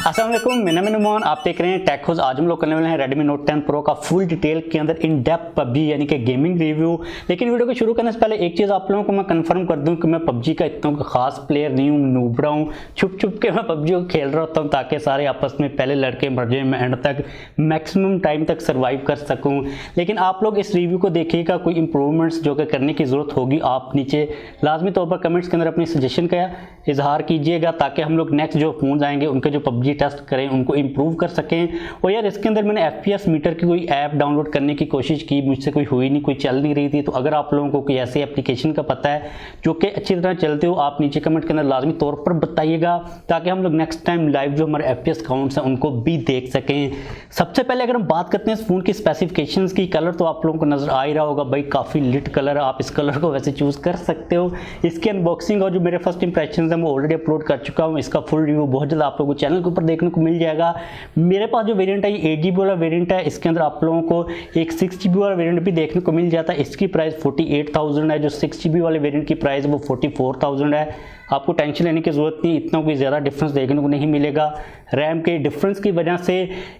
अस्सलाम वालेकुम, मेरा नाम मोहन, आप देख रहे हैं टेक खोज। आज हम लोग करने वाले हैं Redmi Note 10 Pro का फुल डिटेल के अंदर इन डेप्थ पबजी यानी कि गेमिंग रिव्यू। लेकिन वीडियो को शुरू करने से पहले एक चीज़ आप लोगों को मैं कंफर्म कर दूं कि मैं पबजी का इतना खास प्लेयर नहीं हूँ, नूबड़ा हूँ। छुप छुप के मैं पबजी को खेल रहा होता हूँ ताकि सारे आपस में पहले लड़के मर जाए, मैं एंड तक मैक्सिमम टाइम तक सर्वाइव कर सकूँ। लेकिन आप लोग इस रिव्यू को देखिएगा, कोई इंप्रूवमेंट्स जो कि करने की ज़रूरत होगी आप नीचे लाजमी तौर पर कमेंट्स के अंदर अपनी सजेशन का इजहार कीजिएगा ताकि हम लोग नेक्स्ट जो फ़ोन आएंगे उनके जो पबजी टेस्ट करें उनको इम्प्रूव कर सकें। और यार इसके अंदर मैंने FPS मीटर की कोई ऐप डाउनलोड करने की कोशिश की, मुझसे कोई हुई नहीं, कोई चल नहीं रही थी। तो अगर आप लोगों को कोई ऐसी एप्लीकेशन का पता है जो कि अच्छी तरह चलते हो, आप नीचे कमेंट के अंदर लाजमी तौर पर बताइएगा ताकि हम लोग नेक्स्ट टाइम लाइव जो हमारे FPS काउंट्स हैं उनको भी देख सकें। सबसे पहले अगर हम बात करते हैं इस फ़ोन की स्पेसिफिकेशंस की, कलर तो आप लोगों को नज़र आ ही रहा होगा भाई, काफ़ी लिट कलर है। आप इस कलर को वैसे चूज़ कर सकते हो। इसकी अनबॉक्सिंग और जो मेरे फर्स्ट इंप्रेशन है वो ऑलरेडी अपलोड कर चुका हूँ। इसका फुल रिव्यू बहुत जल्द आप लोगों को चैनल के ऊपर देखने को मिल जाएगा। मेरे पास जो वेरिएंट है ये 8GB वाला वेरिएंट है। इसके अंदर आप लोगों को एक 6GB वाला वेरिएंट भी देखने को मिल जाता है। इसकी प्राइस 48,000 है। जो 6GB वाले वेरिएंट की प्राइस है वो 44,000 है। आपको टेंशन लेने की ज़रूरत नहीं, इतना कोई ज़्यादा डिफरेंस देखने को नहीं मिलेगा रैम के डिफरेंस की वजह से।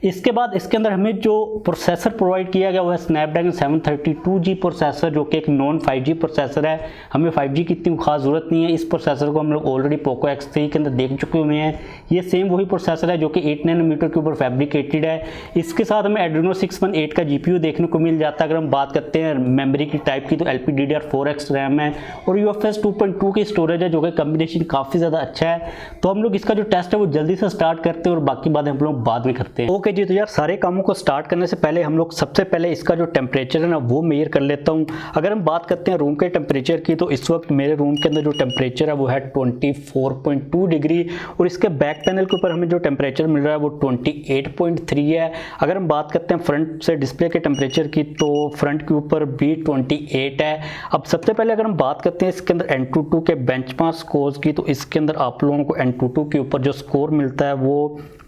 इसके बाद इसके अंदर हमें जो प्रोसेसर प्रोवाइड किया गया वो है स्नैपड्रैगन 732G प्रोसेसर, जो कि एक नॉन 5G प्रोसेसर है। हमें 5G की इतनी खास ज़रूरत नहीं है। इस प्रोसेसर को हम लोग ऑलरेडी पोको X3 के अंदर देख चुके हुए हैं। ये सेम वही प्रोसेसर है जो कि 8 नैनोमीटर के ऊपर फैब्रिकेटेड है। इसके साथ हमें Adreno 618 का GPU देखने को मिल जाता है। अगर हम बात करते हैं मेमोरी की टाइप की तो LPDDR4X रैम है और UFS 2.2 की स्टोरेज है, जो कि कम्बिनेशन काफ़ी ज़्यादा अच्छा है। तो हम लोग इसका जो टेस्ट है वो जल्दी से स्टार्ट करते हैं और बाकी बातें हम लोग बाद में करते हैं। ओके जी, तो यार सारे कामों को स्टार्ट करने से पहले हम लोग सबसे पहले इसका जो टेम्परेचर है ना वो मेजर कर लेता हूँ। अगर हम बात करते हैं रूम के टेम्परेचर की तो इस वक्त मेरे रूम के अंदर जो टेम्परेचर है वो है 24.2 डिग्री और इसके बैक पैनल के ऊपर हमें जो टेम्परेचर मिल रहा है वो 28.3 है। अगर हम बात करते हैं फ्रंट से डिस्प्ले के टेम्परेचर की तो फ्रंट के ऊपर भी 28 है। अब सबसे पहले अगर हम बात करते हैं इसके अंदर Antutu के बेंचमार्क स्कोर्स की तो इसके अंदर आप लोगों को Antutu के ऊपर जो स्कोर मिलता है वो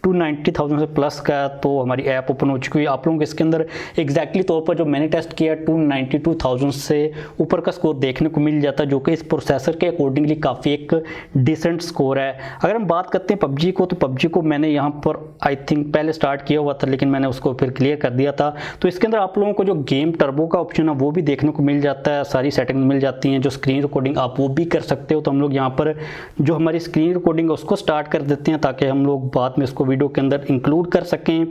290,000 से प्लस का। तो हमारी ऐप ओपन हो चुकी है। आप लोगों को इसके अंदर एग्जैक्टली तौर पर जो मैंने टेस्ट किया 292,000 से ऊपर का स्कोर देखने को मिल जाता है, जो कि इस प्रोसेसर के अकॉर्डिंगली काफ़ी एक डिसेंट स्कोर है। अगर हम बात करते हैं पबजी को तो पबजी को मैंने यहाँ पर आई थिंक पहले स्टार्ट किया हुआ था लेकिन मैंने उसको फिर क्लियर कर दिया था। तो इसके अंदर आप लोगों को जो गेम टर्बो का ऑप्शन है वो भी देखने को मिल जाता है, सारी सेटिंग मिल जाती हैं। जो स्क्रीन रिकॉर्डिंग आप वो भी कर सकते हो। तो हम लोग यहाँ पर जो हमारी स्क्रीन रिकॉर्डिंग है उसको स्टार्ट कर देते हैं ताकि हम लोग बाद में इसको वीडियो के अंदर इंक्लूड कर सकें।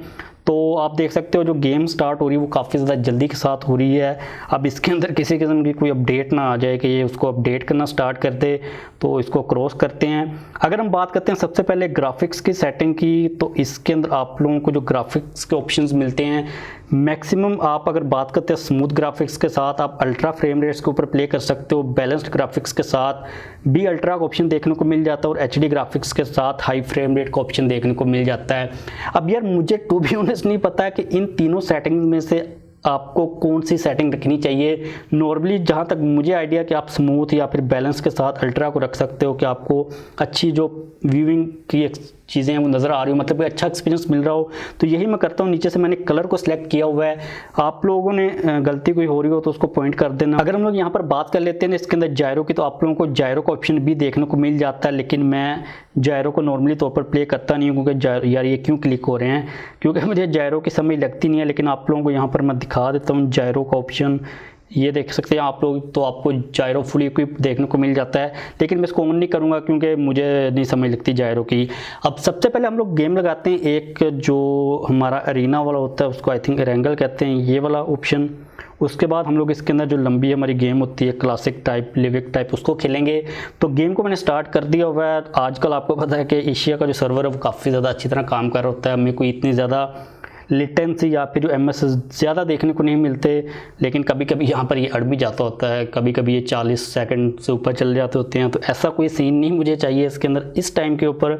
तो आप देख सकते हो जो गेम स्टार्ट हो रही है वो काफ़ी ज़्यादा जल्दी के साथ हो रही है। अब इसके अंदर किसी किस्म की कोई अपडेट ना आ जाए कि ये उसको अपडेट करना स्टार्ट कर दे, तो इसको क्रॉस करते हैं। अगर हम बात करते हैं सबसे पहले ग्राफिक्स की सेटिंग की तो इसके अंदर आप लोगों को जो ग्राफिक्स के ऑप्शंस मिलते हैं मैक्सिमम, आप अगर बात करते हैं स्मूथ ग्राफिक्स के साथ आप अल्ट्रा फ्रेम रेट्स के ऊपर प्ले कर सकते हो। बैलेंस्ड ग्राफिक्स के साथ भी अल्ट्रा का ऑप्शन देखने को मिल जाता है और HD ग्राफिक्स के साथ हाई फ्रेम रेट का ऑप्शन देखने को मिल जाता है। अब यार मुझे टू बी ऑनेस्ट नहीं पता है कि इन तीनों सेटिंग्स में से आपको कौन सी सेटिंग रखनी चाहिए। नॉर्मली जहाँ तक मुझे आइडिया कि आप स्मूथ या फिर बैलेंस के साथ अल्ट्रा को रख सकते हो कि आपको अच्छी जो व्यूइंग की चीज़ें हैं वो नज़र आ रही हो, मतलब कि अच्छा एक्सपीरियंस मिल रहा हो। तो यही मैं करता हूँ। नीचे से मैंने कलर को सिलेक्ट किया हुआ है। आप लोगों ने गलती कोई हो रही हो तो उसको पॉइंट कर देना। अगर हम लोग यहाँ पर बात कर लेते हैं इसके अंदर जायरो की तो आप लोगों को जायरो का ऑप्शन भी देखने को मिल जाता है, लेकिन मैं जायरो को नॉर्मली तौर पर प्ले करता नहीं हूँ क्योंकि यार ये क्यों क्लिक हो रहे हैं, क्योंकि मुझे जायरो की समझ लगती नहीं है। लेकिन आप लोगों को यहाँ पर मैं दिखा देता हूँ जायरो का ऑप्शन, ये देख सकते हैं आप लोग। तो आपको जायरो फुल इक्विप देखने को मिल जाता है, लेकिन मैं इसको ऑन नहीं करूँगा क्योंकि मुझे नहीं समझ लगती जायरो की। अब सबसे पहले हम लोग गेम लगाते हैं। एक जो हमारा अरीना वाला होता है उसको आई थिंक एरेंगल कहते हैं, ये वाला ऑप्शन। उसके बाद हम लोग इसके अंदर जो लंबी हमारी गेम होती है क्लासिक टाइप लिविक टाइप उसको खेलेंगे। तो गेम को मैंने स्टार्ट कर दिया हुआ है। आजकल आपको पता है कि एशिया का जो सर्वर है वो काफ़ी ज़्यादा अच्छी तरह काम कर रहा होता है। हमें कोई इतनी ज़्यादा लेटेंसी या फिर जो MS ज़्यादा देखने को नहीं मिलते, लेकिन कभी कभी यहाँ पर ये अड़ भी जाता होता है, कभी कभी ये 40 सेकंड से ऊपर चल जाते होते हैं। तो ऐसा कोई सीन नहीं मुझे चाहिए इसके अंदर इस टाइम के ऊपर।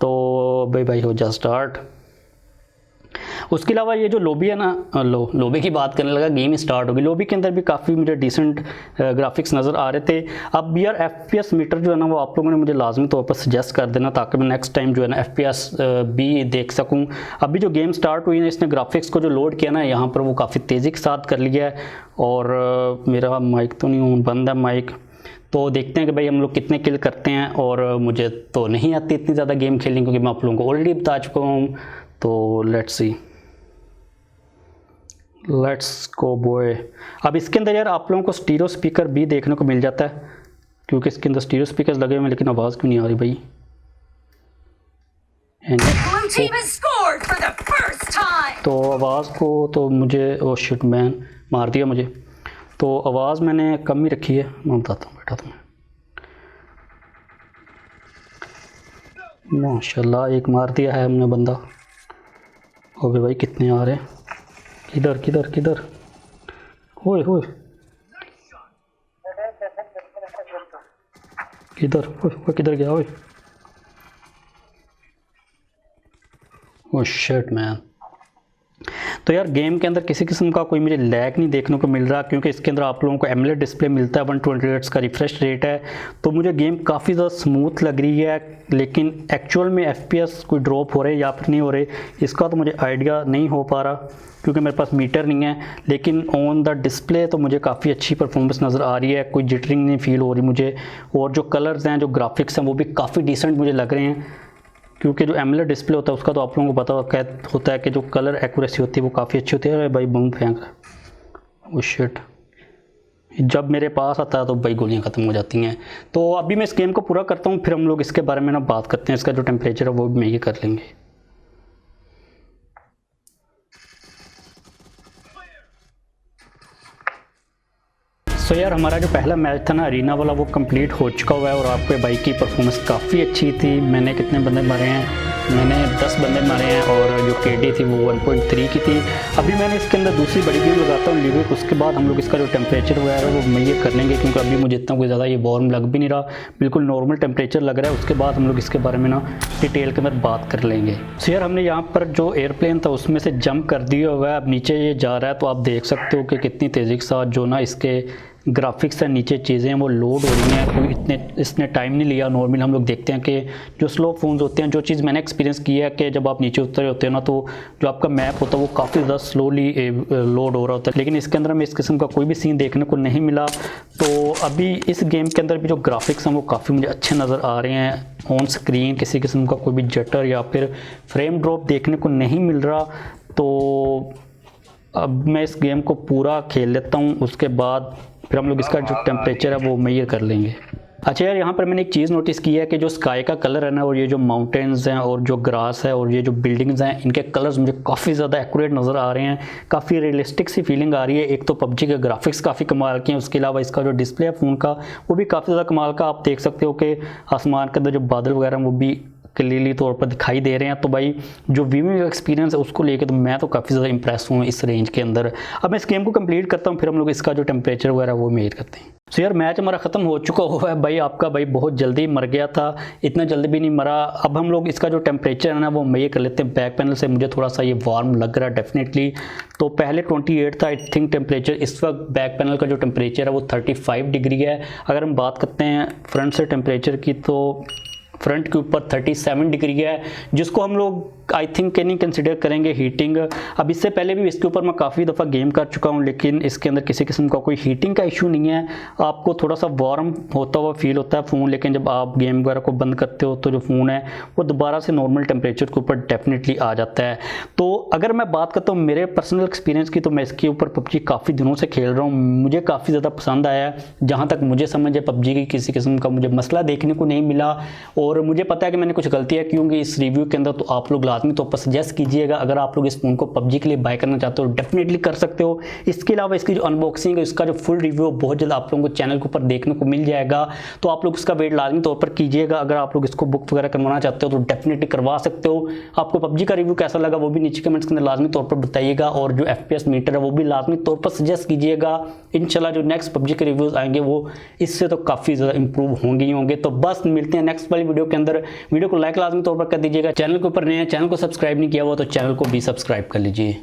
तो भाई हो जा स्टार्ट। उसके अलावा ये जो लॉबी है ना, लॉबी की बात करने लगा, गेम स्टार्ट होगी। लॉबी के अंदर भी काफ़ी मुझे डिसेंट ग्राफिक्स नज़र आ रहे थे। अब यार FPS मीटर जो है ना वो आप लोगों ने मुझे लाजमी तौर पर सजेस्ट कर देना ताकि मैं नेक्स्ट टाइम जो है ना FPS भी देख सकूं। अभी जो गेम स्टार्ट हुई है इसने ग्राफिक्स को जो लोड किया ना यहाँ पर वो काफ़ी तेज़ी के साथ कर लिया है। और मेरा माइक तो नहीं बंद है माइक, तो देखते हैं कि भाई हम लोग कितने किल करते हैं। और मुझे तो नहीं आती इतनी ज़्यादा गेम खेलनी, क्योंकि मैं आप लोगों को ऑलरेडी बता चुका हूँ। तो let's see, let's go boy. अब इसके अंदर यार आप लोगों को स्टीरियो स्पीकर भी देखने को मिल जाता है, क्योंकि इसके अंदर स्टीरियो स्पीकर लगे हुए हैं, लेकिन आवाज़ क्यों नहीं आ रही भाई। तो आवाज़ को तो मुझे, ओ शिट मैन, मार दिया मुझे। तो आवाज़ मैंने कम ही रखी है, मैं बताता हूँ बेटा तुम्हें। माशाल्लाह एक मार दिया है हमने बंदा। अबे भाई कितने आ रहे हैं, किधर किधर किधर, होए होए किधर, ओए किधर गया, ओए ओ शिट मैन। तो यार गेम के अंदर किसी किस्म का कोई मुझे लैग नहीं देखने को मिल रहा, क्योंकि इसके अंदर आप लोगों को एमोलेड डिस्प्ले मिलता है, 120 हर्ट्ज का रिफ्रेश रेट है। तो मुझे गेम काफ़ी ज़्यादा स्मूथ लग रही है, लेकिन एक्चुअल में एफपीएस कोई ड्रॉप हो रहे या फिर नहीं हो रहे इसका तो मुझे आइडिया नहीं हो पा रहा, क्योंकि मेरे पास मीटर नहीं है। लेकिन ऑन द डिस्प्ले तो मुझे काफ़ी अच्छी परफॉर्मेंस नज़र आ रही है, कोई जिटरिंग नहीं फील हो रही मुझे। और जो कलर्स हैं, जो ग्राफिक्स हैं, वो भी काफ़ी डिसेंट मुझे लग रहे हैं, क्योंकि जो एमोलेड डिस्प्ले होता है उसका तो आप लोगों को पता होता है कि जो कलर एक्यूरेसी होती है वो काफ़ी अच्छी होती है। अरे भाई बम फेंक रहा है, वो शिट, जब मेरे पास आता है तो भाई गोलियां ख़त्म हो जाती हैं। तो अभी मैं इस गेम को पूरा करता हूँ, फिर हम लोग इसके बारे में ना बात करते हैं। इसका जो टेम्परेचर है वो भी मेजर कर लेंगे। सो यार हमारा जो पहला मैच था ना अरीना वाला, वो कंप्लीट हो चुका हुआ है और आपके बाइक की परफॉर्मेंस काफ़ी अच्छी थी। मैंने कितने बंदे मारे हैं, मैंने 10 बंदे मारे हैं और जो केडी थी वो 1.3 की थी। अभी मैंने इसके अंदर दूसरी बड़ी गेम लगाता हूँ लिविक, उसके बाद हम लोग इसका जो टेम्परेचर वगैरह है वो मेजर कर लेंगे, क्योंकि अभी मुझे इतना कोई ज़्यादा ये वार्म लग भी नहीं रहा, बिल्कुल नॉर्मल टेम्परेचर लग रहा है। उसके बाद हम लोग इसके बारे में ना डिटेल के अंदर बात कर लेंगे। सो यार हमने यहाँ पर जो एयरप्लेन था उसमें से जंप कर दिया हुआ है, अब नीचे ये जा रहा है। तो आप देख सकते हो कि कितनी तेज़ी के साथ जो ना इसके ग्राफिक्स है, नीचे चीज़ें हैं वो लोड हो रही हैं। कोई इसने टाइम नहीं लिया। नॉर्मल हम लोग देखते हैं कि जो स्लो फ़ोन्स होते हैं, जो चीज़ मैंने एक्सपीरियंस किया है कि जब आप नीचे उतरे होते हैं ना, तो जो आपका मैप होता है वो काफ़ी ज़्यादा स्लोली लोड हो रहा होता है। लेकिन इसके अंदर हमें इस किस्म का कोई भी सीन देखने को नहीं मिला। तो अभी इस गेम के अंदर भी जो ग्राफिक्स हैं वो काफ़ी मुझे अच्छे नज़र आ रहे हैं। ऑन स्क्रीन किसी किस्म का कोई भी जटर या फिर फ्रेम ड्रॉप देखने को नहीं मिल रहा। तो अब मैं इस गेम को पूरा खेल लेता हूँ, उसके बाद फिर हम लोग इसका जो टेम्परेचर है वो मेजर कर लेंगे। अच्छा यार यहाँ पर मैंने एक चीज़ नोटिस की है कि जो स्काई का कलर है ना, और ये जो माउंटेन्स हैं और जो ग्रास है और ये जो बिल्डिंग्स हैं, इनके कलर्स मुझे काफ़ी ज़्यादा एक्यूरेट नज़र आ रहे हैं। काफ़ी रियलिस्टिक सी फीलिंग आ रही है। एक तो पबजी के ग्राफिक्स काफ़ी कमाल के हैं, उसके अलावा इसका जो डिस्प्ले है फ़ोन का वो भी काफ़ी ज़्यादा कमाल का। आप देख सकते हो कि आसमान के अंदर जो बादल वगैरह वो भी क्लियरली तौर पर दिखाई दे रहे हैं। तो भाई जो व्यूइंग एक्सपीरियंस है उसको लेके तो मैं तो काफ़ी ज़्यादा इंप्रेस हूँ इस रेंज के अंदर। अब मैं इस गेम को कंप्लीट करता हूँ, फिर हम लोग इसका जो टेम्परेचर वगैरह वो मेजर करते हैं। सो यार मैच हमारा ख़त्म हो चुका हुआ है भाई। आपका भाई बहुत जल्दी मर गया था, इतना जल्दी भी नहीं मरा। अब हम लोग इसका जो टेम्परेचर है ना वो मेजर कर लेते हैं। बैक पैनल से मुझे थोड़ा सा ये वार्म लग रहा है डेफिनेटली। तो पहले 28 था आई थिंक टेम्परेचर, इस वक्त बैक पैनल का जो टेम्परेचर है वो 35 डिग्री है। अगर हम बात करते हैं फ्रंट से टेम्परेचर की, तो फ्रंट के ऊपर 37 डिग्री है, जिसको हम लोग आई थिंक नहीं कंसिडर करेंगे हीटिंग। अब इससे पहले भी इसके ऊपर मैं काफ़ी दफ़ा गेम कर चुका हूँ, लेकिन इसके अंदर किसी किस्म का कोई हीटिंग का इशू नहीं है। आपको थोड़ा सा वार्म होता हुआ फील होता है फ़ोन, लेकिन जब आप गेम वगैरह को बंद करते हो तो जो फ़ोन है वो दोबारा से नॉर्मल टेम्परेचर के ऊपर डेफिनेटली आ जाता है। तो अगर मैं बात करता हूँ मेरे पर्सनल एक्सपीरियंस की, तो मैं इसके ऊपर पबजी काफ़ी दिनों से खेल रहा हूँ, मुझे काफ़ी ज़्यादा पसंद आया है। जहाँ तक मुझे समझ है पबजी की किसी किस्म का मुझे मसला देखने को नहीं मिला, और मुझे पता है कि मैंने कुछ गलतियाँ की होंगी इस रिव्यू के अंदर। तो आप लोग लाजमी तौर पर सजेस्ट कीजिएगा। अगर आप लोग इस फोन को पबजी के लिए बाय करना चाहते हो डेफिनेटली कर सकते हो। इसके अलावा इसकी जो अनबॉक्सिंग है, इसका जो फुल रिव्यू बहुत जल्द आप लोगों को चैनल के ऊपर देखने को मिल जाएगा। तो आप लोग इसका वेट लाजमी तौर पर कीजिएगा। अगर आप लोग इसको बुक वगैरह करवाना चाहते हो तो डेफिनेटली करवा सकते हो। आपको पबजी का रिव्यू कैसा लगा वो भी नीचे कमेंट्स के अंदर लाजमी तौर पर बताइएगा, और जो FPS मीटर है वो भी लाजमी तौर पर सजेस्ट कीजिएगा। इंशाल्लाह जो नेक्स्ट पबजी के रिव्यूज़ आएंगे वो इससे तो काफ़ी ज़्यादा इंप्रूव होंगे। तो बस मिलते हैं नेक्स्ट वाली वीडियो के अंदर। वीडियो को लाइक लाजमी तौर पर कर दीजिएगा। चैनल के ऊपर नए हैं, चैनल को सब्सक्राइब नहीं किया हुआ तो चैनल को भी सब्सक्राइब कर लीजिए।